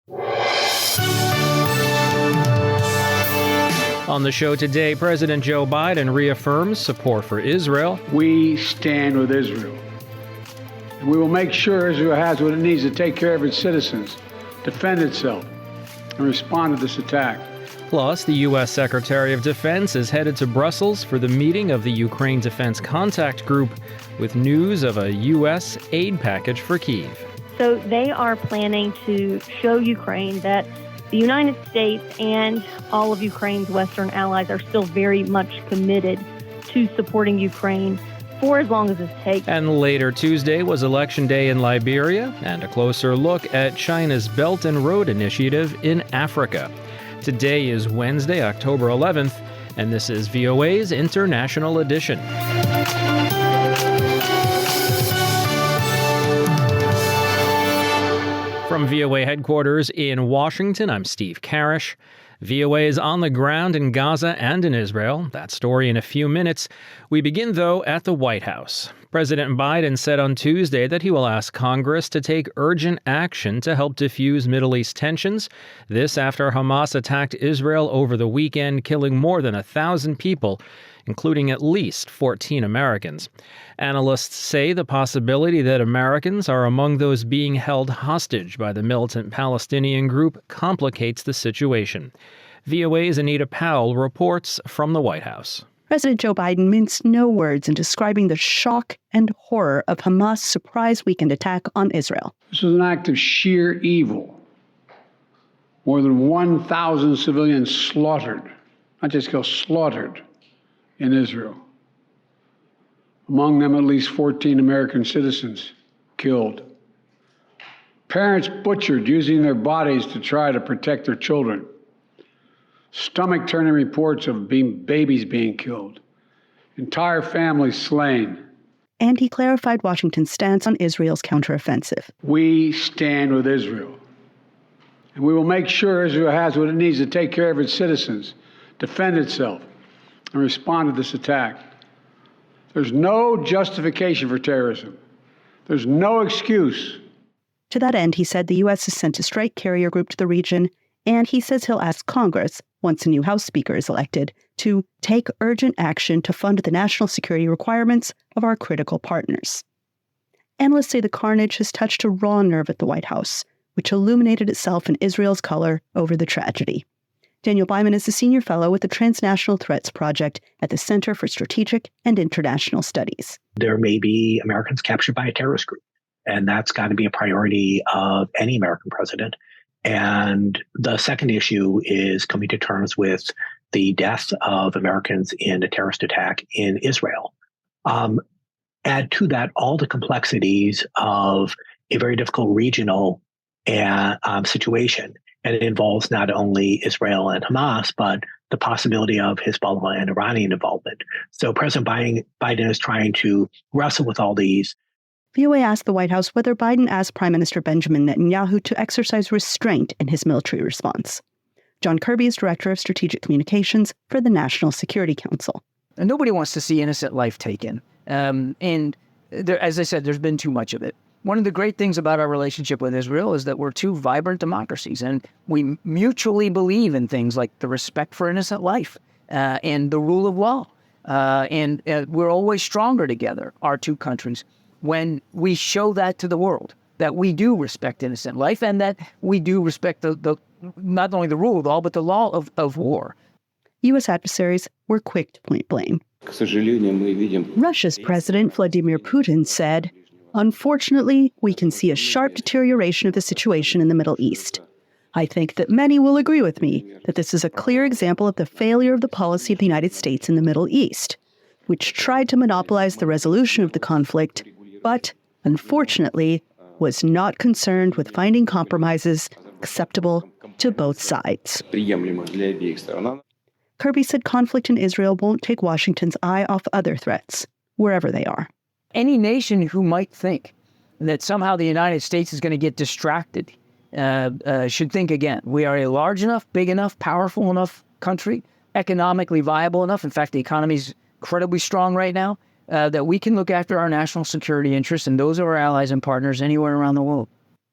On the show today, President Joe Biden reaffirms support for Israel. We stand with Israel. And we will make sure Israel has what it needs to take care of its citizens, defend itself, and respond to this attack. Plus, the U.S. Secretary of Defense is headed to Brussels for the meeting of the Ukraine Defense Contact Group with news of a U.S. aid package for Kyiv. So they are planning to show Ukraine that the United States and all of Ukraine's Western allies are still very much committed to supporting Ukraine for as long as it takes. And later Tuesday was Election Day in Liberia, and a closer look at China's Belt and Road Initiative in Africa. Today is Wednesday, October 11th, and this is VOA's International Edition. From VOA headquarters in Washington, I'm Steve Karish. VOA is on the ground in Gaza and in Israel. That story in a few minutes. We begin, though, at the White House. President Biden said on Tuesday that he will ask Congress to take urgent action to help defuse Middle East tensions. This after Hamas attacked Israel over the weekend, killing more than 1,000 people, including at least 14 Americans. Analysts say the possibility that Americans are among those being held hostage by the militant Palestinian group complicates the situation. VOA's Anita Powell reports from the White House. President Joe Biden minced no words in describing the shock and horror of Hamas' surprise weekend attack on Israel. This was an act of sheer evil. More than 1,000 civilians slaughtered, not just killed, slaughtered in Israel. Among them, at least 14 American citizens killed. Parents butchered using their bodies to try to protect their children. Stomach-turning reports of babies being killed. Entire families slain. And he clarified Washington's stance on Israel's counteroffensive. We stand with Israel. And we will make sure Israel has what it needs to take care of its citizens, defend itself, and respond to this attack. There's no justification for terrorism. There's no excuse. To that end, he said the U.S. has sent a strike carrier group to the region, and he says he'll ask Congress, once a new House Speaker is elected, to take urgent action to fund the national security requirements of our critical partners. Analysts say the carnage has touched a raw nerve at the White House, which illuminated itself in Israel's color over the tragedy. Daniel Byman is a senior fellow with the Transnational Threats Project at the Center for Strategic and International Studies. There may be Americans captured by a terrorist group, and that's got to be a priority of any American president. And the second issue is coming to terms with the deaths of Americans in a terrorist attack in Israel. Add to that all the complexities of a very difficult regional situation. And it involves not only Israel and Hamas, but the possibility of Hezbollah and Iranian involvement. So President Biden is trying to wrestle with all these. VOA asked the White House whether Biden asked Prime Minister Benjamin Netanyahu to exercise restraint in his military response. John Kirby is Director of Strategic Communications for the National Security Council. And nobody wants to see innocent life taken. And there, as I said, there's been too much of it. One of the great things about our relationship with Israel is that we're two vibrant democracies, and we mutually believe in things like the respect for innocent life and the rule of law. And we're always stronger together, our two countries, when we show that to the world, that we do respect innocent life and that we do respect the not only the rule of law, but the law of war. U.S. adversaries were quick to point blame. Russia's President Vladimir Putin said, "Unfortunately, we can see a sharp deterioration of the situation in the Middle East. I think that many will agree with me that this is a clear example of the failure of the policy of the United States in the Middle East, which tried to monopolize the resolution of the conflict, but, unfortunately, was not concerned with finding compromises acceptable to both sides." Kirby said conflict in Israel won't take Washington's eye off other threats, wherever they are. Any nation who might think that somehow the United States is going to get distracted should think again. We are a large enough, big enough, powerful enough country, economically viable enough. In fact, the economy is incredibly strong right now, that we can look after our national security interests and those of our allies and partners anywhere around the world.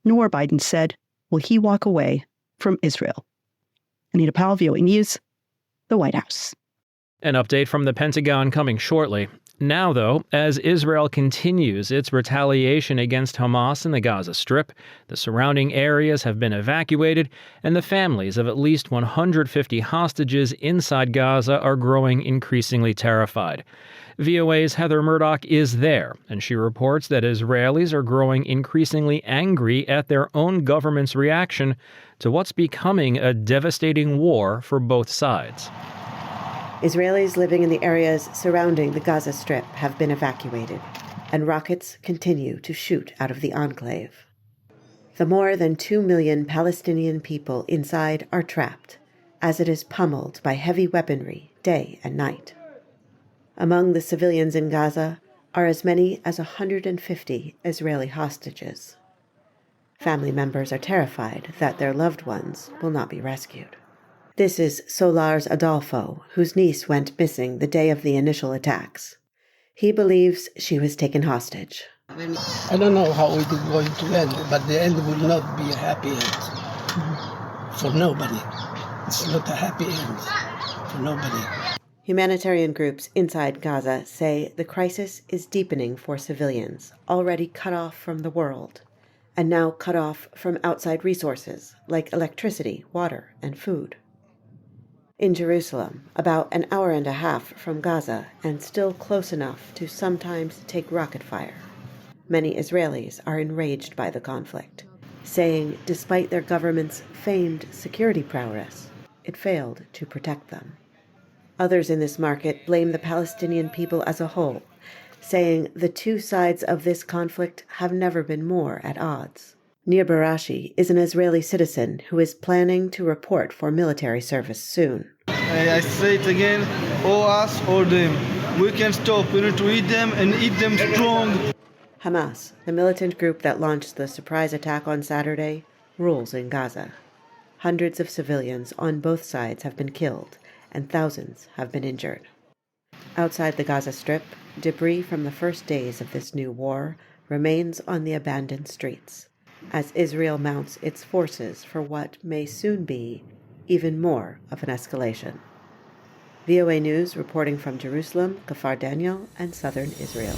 Nor, Biden said, will he walk away from Israel? Anita Powell, VOA News, the White House. An update from the Pentagon coming shortly. Now, though, as Israel continues its retaliation against Hamas in the Gaza Strip, the surrounding areas have been evacuated, and the families of at least 150 hostages inside Gaza are growing increasingly terrified. VOA's Heather Murdoch is there, and she reports that Israelis are growing increasingly angry at their own government's reaction to what's becoming a devastating war for both sides. Israelis living in the areas surrounding the Gaza Strip have been evacuated, and rockets continue to shoot out of the enclave. The more than 2 million Palestinian people inside are trapped, as it is pummeled by heavy weaponry day and night. Among the civilians in Gaza are as many as 150 Israeli hostages. Family members are terrified that their loved ones will not be rescued. This is Solar's Adolfo, whose niece went missing the day of the initial attacks. He believes she was taken hostage. I don't know how it is going to end, but the end will not be a happy end. For nobody. It's not a happy end. For nobody. Humanitarian groups inside Gaza say the crisis is deepening for civilians, already cut off from the world, and now cut off from outside resources like electricity, water, and food. In Jerusalem, about an hour and a half from Gaza, and still close enough to sometimes take rocket fire, many Israelis are enraged by the conflict, saying despite their government's famed security prowess, it failed to protect them. Others in this market blame the Palestinian people as a whole, saying the two sides of this conflict have never been more at odds. Nir Barashi is an Israeli citizen who is planning to report for military service soon. I say it again, or us or them. We can't stop. We need to eat them and eat them strong. Hamas, the militant group that launched the surprise attack on Saturday, rules in Gaza. Hundreds of civilians on both sides have been killed, and thousands have been injured. Outside the Gaza Strip, debris from the first days of this new war remains on the abandoned streets, as Israel mounts its forces for what may soon be even more of an escalation. VOA News reporting from Jerusalem, Kfar Daniel, and southern Israel.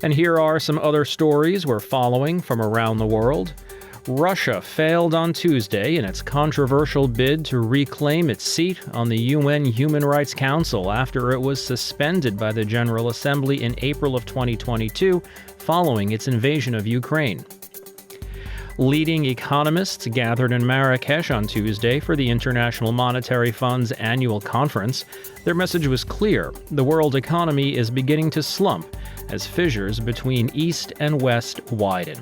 And here are some other stories we're following from around the world. Russia failed on Tuesday in its controversial bid to reclaim its seat on the UN Human Rights Council after it was suspended by the General Assembly in April of 2022 following its invasion of Ukraine. Leading economists gathered in Marrakesh on Tuesday for the International Monetary Fund's annual conference. Their message was clear: the world economy is beginning to slump as fissures between East and West widen.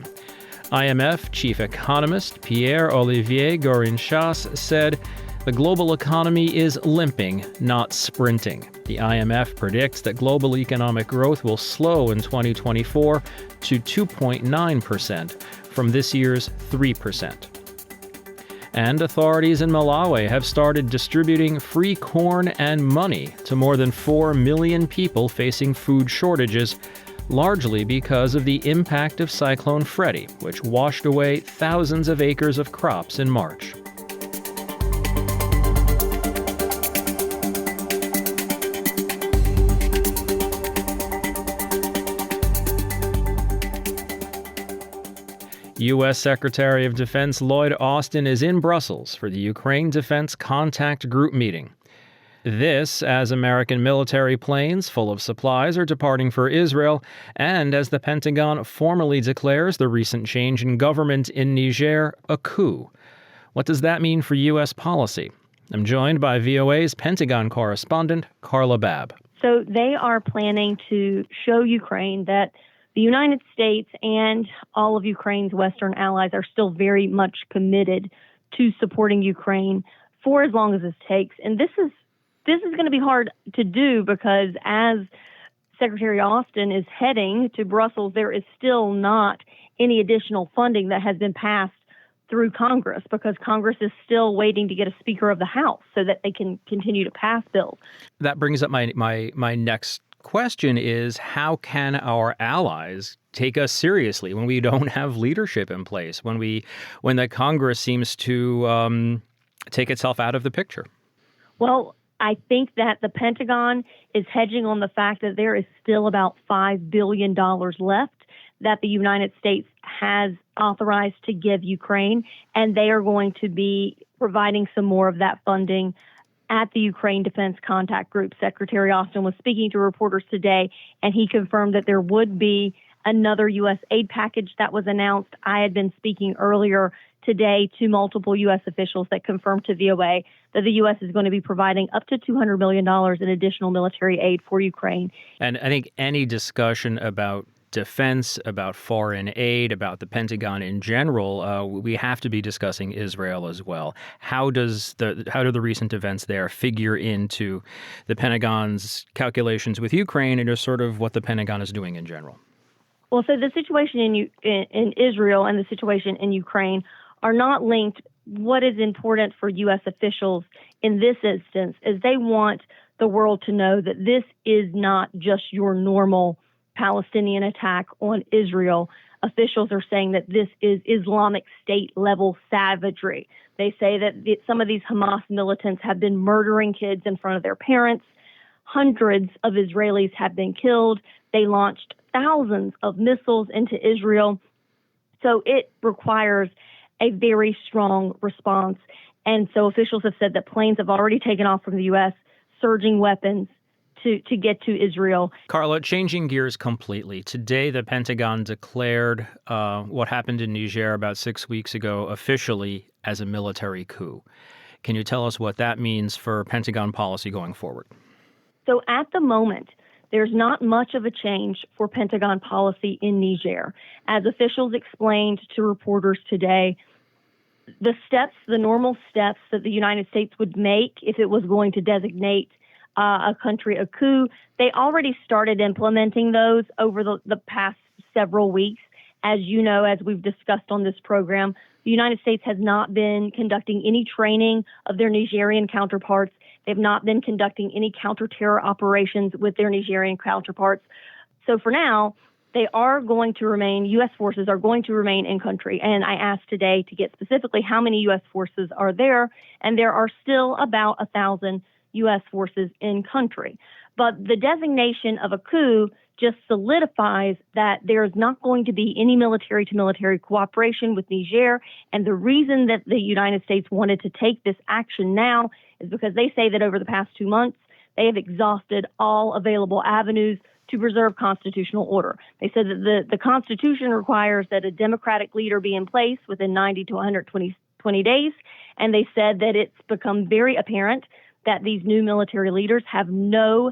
IMF chief economist Pierre-Olivier Gourinchas said, "The global economy is limping, not sprinting." The IMF predicts that global economic growth will slow in 2024 to 2.9% from this year's 3%. And authorities in Malawi have started distributing free corn and money to more than 4 million people facing food shortages, largely because of the impact of Cyclone Freddy, which washed away thousands of acres of crops in March. U.S. Secretary of Defense Lloyd Austin is in Brussels for the Ukraine Defense Contact Group meeting. This, as American military planes full of supplies are departing for Israel, and as the Pentagon formally declares the recent change in government in Niger a coup. What does that mean for U.S. policy? I'm joined by VOA's Pentagon correspondent, Carla Babb. So they are planning to show Ukraine that the United States and all of Ukraine's Western allies are still very much committed to supporting Ukraine for as long as this takes. And this is going to be hard to do because as Secretary Austin is heading to Brussels, there is still not any additional funding that has been passed through Congress because Congress is still waiting to get a Speaker of the House so that they can continue to pass bills. That brings up my next question is, how can our allies take us seriously when we don't have leadership in place, when the Congress seems to take itself out of the picture? Well, I think that the Pentagon is hedging on the fact that there is still about $5 billion left that the United States has authorized to give Ukraine, and they are going to be providing some more of that funding at the Ukraine Defense Contact Group. Secretary Austin was speaking to reporters today, and he confirmed that there would be another U.S. aid package that was announced. I had been speaking earlier today to multiple U.S. officials that confirmed to VOA that the U.S. is going to be providing up to $200 million in additional military aid for Ukraine. And I think any discussion about defense, about foreign aid, about the Pentagon in general, we have to be discussing Israel as well. How do the recent events there figure into the Pentagon's calculations with Ukraine and just sort of what the Pentagon is doing in general? Well, so the situation in Israel and the situation in Ukraine are not linked. What is important for U.S. officials in this instance is they want the world to know that this is not just your normal Palestinian attack on Israel. Officials are saying that this is Islamic State level savagery. They say that some of these Hamas militants have been murdering kids in front of their parents. Hundreds of Israelis have been killed. They launched thousands of missiles into Israel. So it requires a very strong response. And so officials have said that planes have already taken off from the U.S., surging weapons to get to Israel. Carla, changing gears completely. Today, the Pentagon declared what happened in Niger about 6 weeks ago officially as a military coup. Can you tell us what that means for Pentagon policy going forward? So at the moment, there's not much of a change for Pentagon policy in Niger. As officials explained to reporters today, the normal steps that the United States would make if it was going to designate a country a coup, they already started implementing those over the past several weeks. As you know, as we've discussed on this program, the United States has not been conducting any training of their Nigerian counterparts. They've not been conducting any counter-terror operations with their Nigerian counterparts. So for now, U.S. forces are going to remain in country. And I asked today to get specifically how many U.S. forces are there, and there are still about 1,000 U.S. forces in country. But the designation of a coup just solidifies that there is not going to be any military-to-military cooperation with Niger. And the reason that the United States wanted to take this action now is because they say that over the past 2 months, they have exhausted all available avenues to preserve constitutional order. They said that the Constitution requires that a democratic leader be in place within 90 to 120 days. And they said that it's become very apparent that these new military leaders have no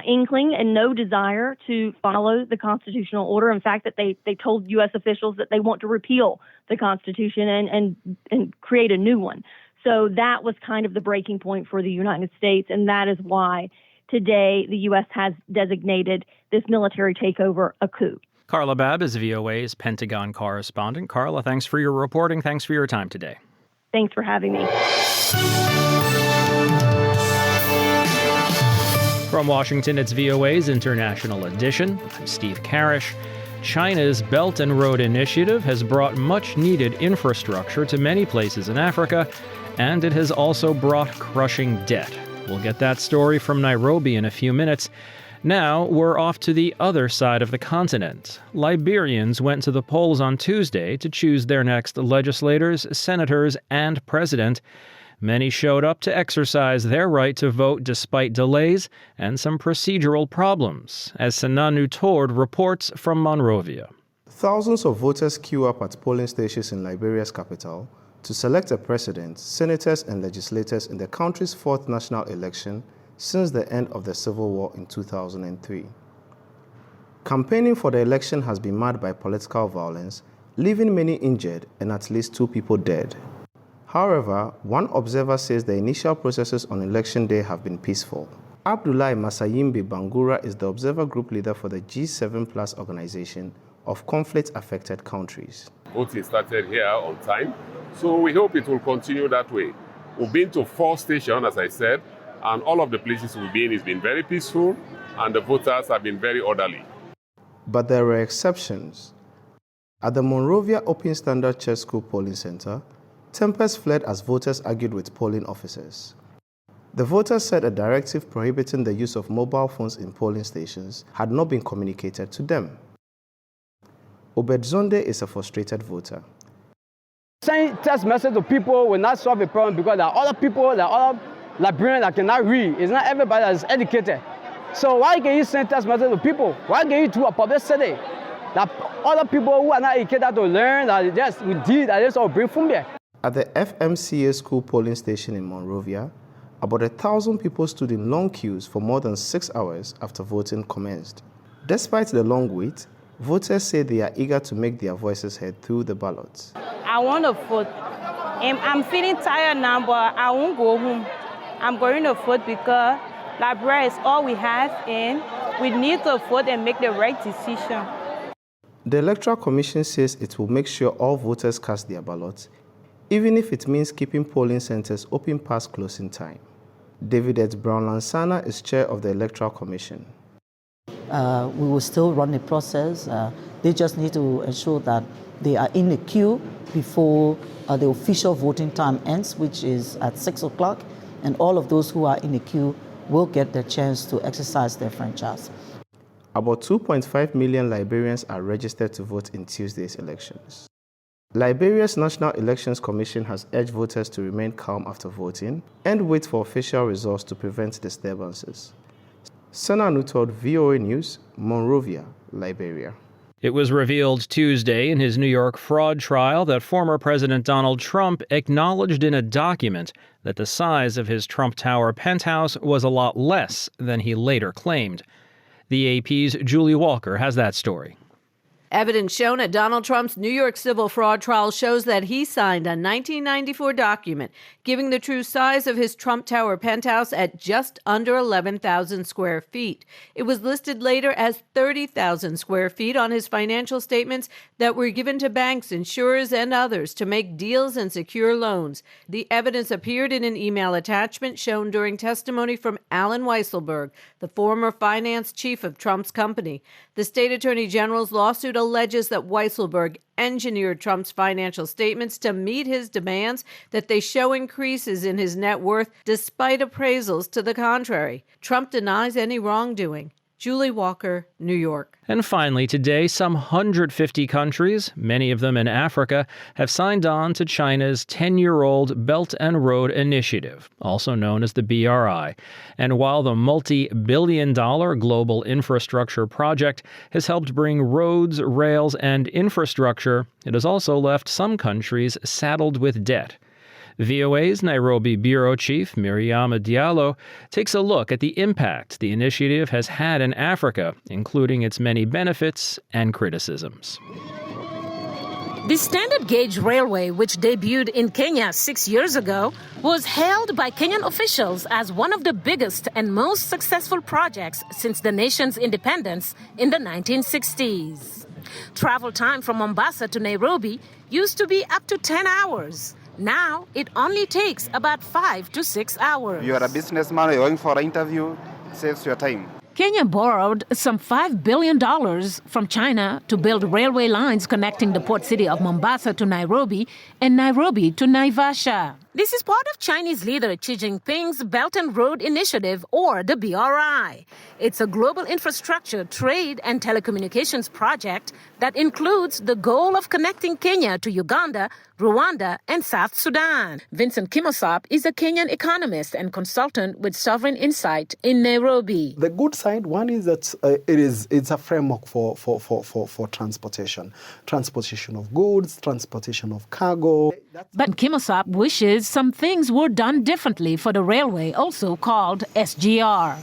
inkling and no desire to follow the constitutional order. In fact, that they told U.S. officials that they want to repeal the Constitution and create a new one. So that was kind of the breaking point for the United States, and that is why today the U.S. has designated this military takeover a coup. Carla Babb is VOA's Pentagon correspondent. Carla, thanks for your reporting. Thanks for your time today. Thanks for having me. From Washington, it's VOA's International Edition. I'm Steve Karish. China's Belt and Road Initiative has brought much-needed infrastructure to many places in Africa, and it has also brought crushing debt. We'll get that story from Nairobi in a few minutes. Now we're off to the other side of the continent. Liberians went to the polls on Tuesday to choose their next legislators, senators, and president. Many showed up to exercise their right to vote despite delays and some procedural problems, as Sananu Tord reports from Monrovia. Thousands of voters queue up at polling stations in Liberia's capital to select a president, senators, and legislators in the country's fourth national election since the end of the civil war in 2003. Campaigning for the election has been marred by political violence, leaving many injured and at least 2 people dead. However, one observer says the initial processes on election day have been peaceful. Abdullahi Masayimbe Bangura is the observer group leader for the G7+ organization of conflict-affected countries. Voting started here on time, so we hope it will continue that way. We've been to 4 stations, as I said, and all of the places we've been has been very peaceful, and the voters have been very orderly. But there were exceptions. At the Monrovia Open Standard Church School polling center, tempers flared as voters argued with polling officers. The voters said a directive prohibiting the use of mobile phones in polling stations had not been communicated to them. Obed Zonde is a frustrated voter. Sending text message to people will not solve the problem because there are other people, there are other Liberians that cannot read. It's not everybody that is educated. So why can you send text message to people? Why can you do a publicity? That other people who are not educated to learn, that just we did, that just all bring from there. At the FMCA school polling station in Monrovia, about 1,000 people stood in long queues for more than 6 hours after voting commenced. Despite the long wait, voters say they are eager to make their voices heard through the ballots. I want to vote. I'm feeling tired now, but I won't go home. I'm going to vote because Liberia is all we have, and we need to vote and make the right decision. The Electoral Commission says it will make sure all voters cast their ballots, even if it means keeping polling centers open past closing time. David Brown-Lansana is chair of the Electoral Commission. We will still run the process. They just need to ensure that they are in the queue before the official voting time ends, which is at 6 o'clock, and all of those who are in the queue will get the chance to exercise their franchise. About 2.5 million Liberians are registered to vote in Tuesday's elections. Liberia's National Elections Commission has urged voters to remain calm after voting and wait for official results to prevent disturbances. Sana Nutod, VOA News, Monrovia, Liberia. It was revealed Tuesday in his New York fraud trial that former President Donald Trump acknowledged in a document that the size of his Trump Tower penthouse was a lot less than he later claimed. The AP's Julie Walker has that story. Evidence shown at Donald Trump's New York civil fraud trial shows that he signed a 1994 document giving the true size of his Trump Tower penthouse at just under 11,000 square feet. It was listed later as 30,000 square feet on his financial statements that were given to banks, insurers, and others to make deals and secure loans. The evidence appeared in an email attachment shown during testimony from Alan Weisselberg, the former finance chief of Trump's company. The state attorney general's lawsuit alleges that Weisselberg engineered Trump's financial statements to meet his demands that they show increases in his net worth despite appraisals to the contrary. Trump denies any wrongdoing. Julie Walker, New York. And finally, today, some 150 countries, many of them in Africa, have signed on to China's 10-year-old Belt and Road Initiative, also known as the BRI. And while the multi-billion-dollar global infrastructure project has helped bring roads, rails, and infrastructure, it has also left some countries saddled with debt. VOA's Nairobi bureau chief, Miriama Diallo, takes a look at the impact the initiative has had in Africa, including its many benefits and criticisms. The standard gauge railway, which debuted in Kenya 6 years ago, was hailed by Kenyan officials as one of the biggest and most successful projects since the nation's independence in the 1960s. Travel time from Mombasa to Nairobi used to be up to 10 hours. Now, it only takes about 5 to 6 hours. You are a businessman, you're going for an interview, saves your time. Kenya borrowed some $5 billion from China to build railway lines connecting the port city of Mombasa to Nairobi and Nairobi to Naivasha. This is part of Chinese leader Xi Jinping's Belt and Road Initiative, or the BRI. It's a global infrastructure, trade, and telecommunications project that includes the goal of connecting Kenya to Uganda, Rwanda, and South Sudan. Vincent Kimosop is a Kenyan economist and consultant with Sovereign Insight in Nairobi. The good side, one is that it's a framework for transportation of goods, transportation of cargo. But Kimosop wishes some things were done differently for the railway, also called SGR.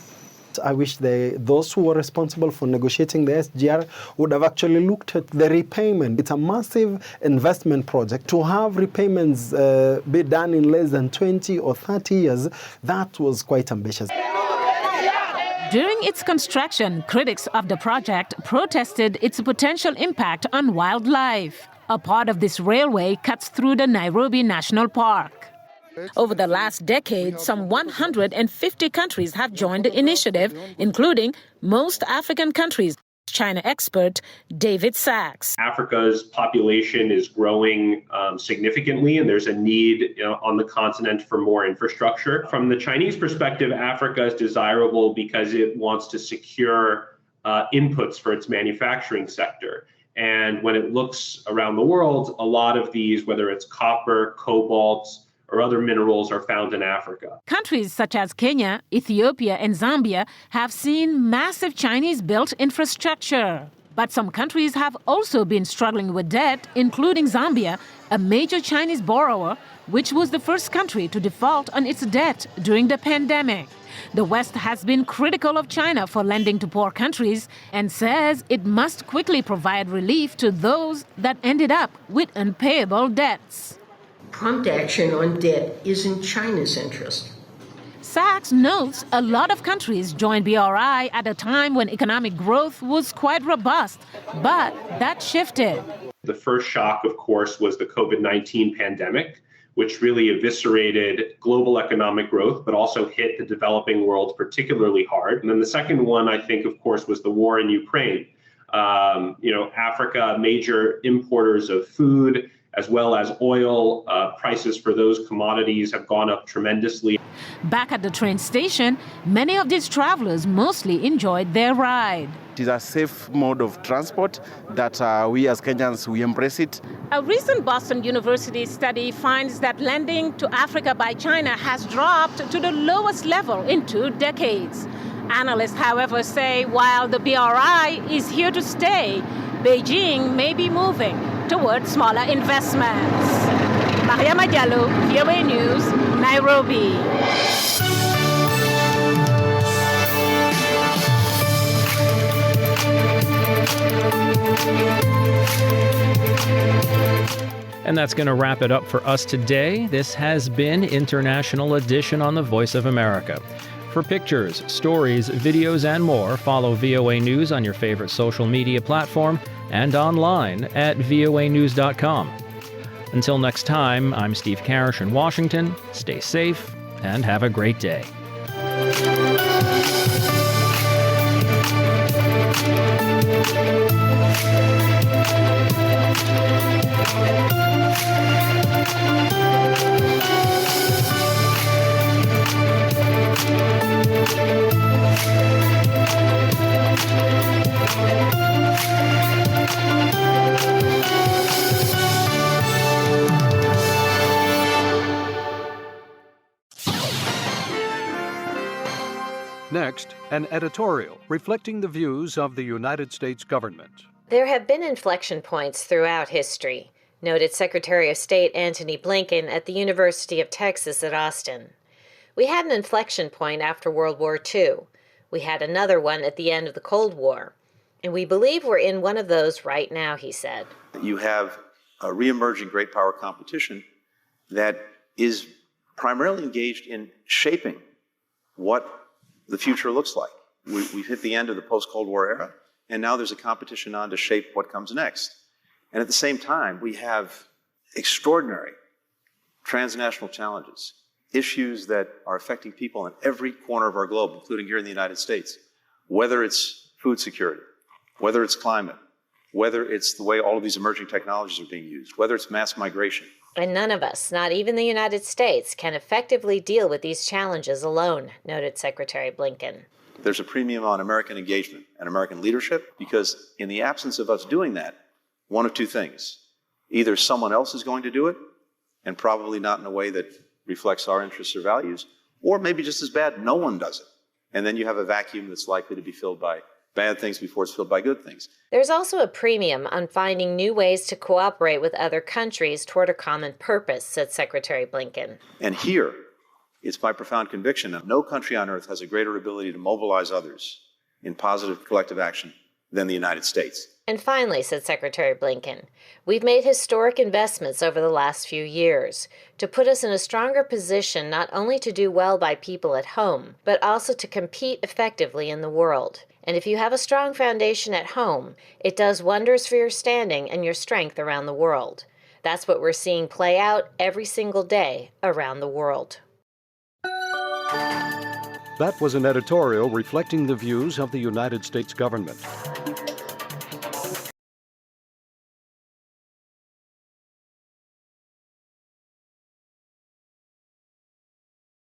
I wish those who were responsible for negotiating the SGR would have actually looked at the repayment. It's a massive investment project. To have repayments be done in less than 20 or 30 years, that was quite ambitious. During its construction, critics of the project protested its potential impact on wildlife. A part of this railway cuts through the Nairobi National Park. Over the last decade, some 150 countries have joined the initiative, including most African countries. China expert David Sachs. Africa's population is growing significantly, and there's a need on the continent for more infrastructure. From the Chinese perspective, Africa is desirable because it wants to secure inputs for its manufacturing sector. And when it looks around the world, a lot of these, whether it's copper, cobalt, or other minerals, are found in Africa. Countries such as Kenya, Ethiopia, and Zambia have seen massive Chinese-built infrastructure. But some countries have also been struggling with debt, including Zambia, a major Chinese borrower, which was the first country to default on its debt during the pandemic. The West has been critical of China for lending to poor countries and says it must quickly provide relief to those that ended up with unpayable debts. Prompt action on debt is in China's interest. Sachs notes a lot of countries joined BRI at a time when economic growth was quite robust, but that shifted. The first shock, of course, was the COVID-19 pandemic, which really eviscerated global economic growth, but also hit the developing world particularly hard. And then the second one, I think, of course, was the war in Ukraine. Africa, major importers of food, as well as oil. Prices for those commodities have gone up tremendously. Back at the train station, many of these travelers mostly enjoyed their ride. It is a safe mode of transport that we as Kenyans, we embrace it. A recent Boston University study finds that lending to Africa by China has dropped to the lowest level in 2 decades. Analysts, however, say while the BRI is here to stay, Beijing may be moving towards smaller investments. Mariama Diallo, VOA News, Nairobi. And that's going to wrap it up for us today. This has been International Edition on the Voice of America. For pictures, stories, videos, and more, follow VOA News on your favorite social media platform and online at voanews.com. Until next time, I'm Steve Karish in Washington. Stay safe and have a great day. Next, an editorial reflecting the views of the United States government. There have been inflection points throughout history, noted Secretary of State Antony Blinken at the University of Texas at Austin. We had an inflection point after World War II. We had another one at the end of the Cold War. And we believe we're in one of those right now, he said. You have a re-emerging great power competition that is primarily engaged in shaping what the future looks like. We've hit the end of the post-Cold War era, and now there's a competition on to shape what comes next. And at the same time, we have extraordinary transnational challenges, issues that are affecting people in every corner of our globe, including here in the United States, whether it's food security, whether it's climate, whether it's the way all of these emerging technologies are being used, whether it's mass migration. And none of us, not even the United States, can effectively deal with these challenges alone, noted Secretary Blinken. There's a premium on American engagement and American leadership because in the absence of us doing that, one of two things. Either someone else is going to do it, and probably not in a way that reflects our interests or values, or maybe just as bad, no one does it. And then you have a vacuum that's likely to be filled by bad things before it's filled by good things. There's also a premium on finding new ways to cooperate with other countries toward a common purpose, said Secretary Blinken. And here, it's my profound conviction that no country on earth has a greater ability to mobilize others in positive collective action than the United States. And finally, said Secretary Blinken, we've made historic investments over the last few years to put us in a stronger position not only to do well by people at home, but also to compete effectively in the world. And if you have a strong foundation at home, it does wonders for your standing and your strength around the world. That's what we're seeing play out every single day around the world. That was an editorial reflecting the views of the United States government.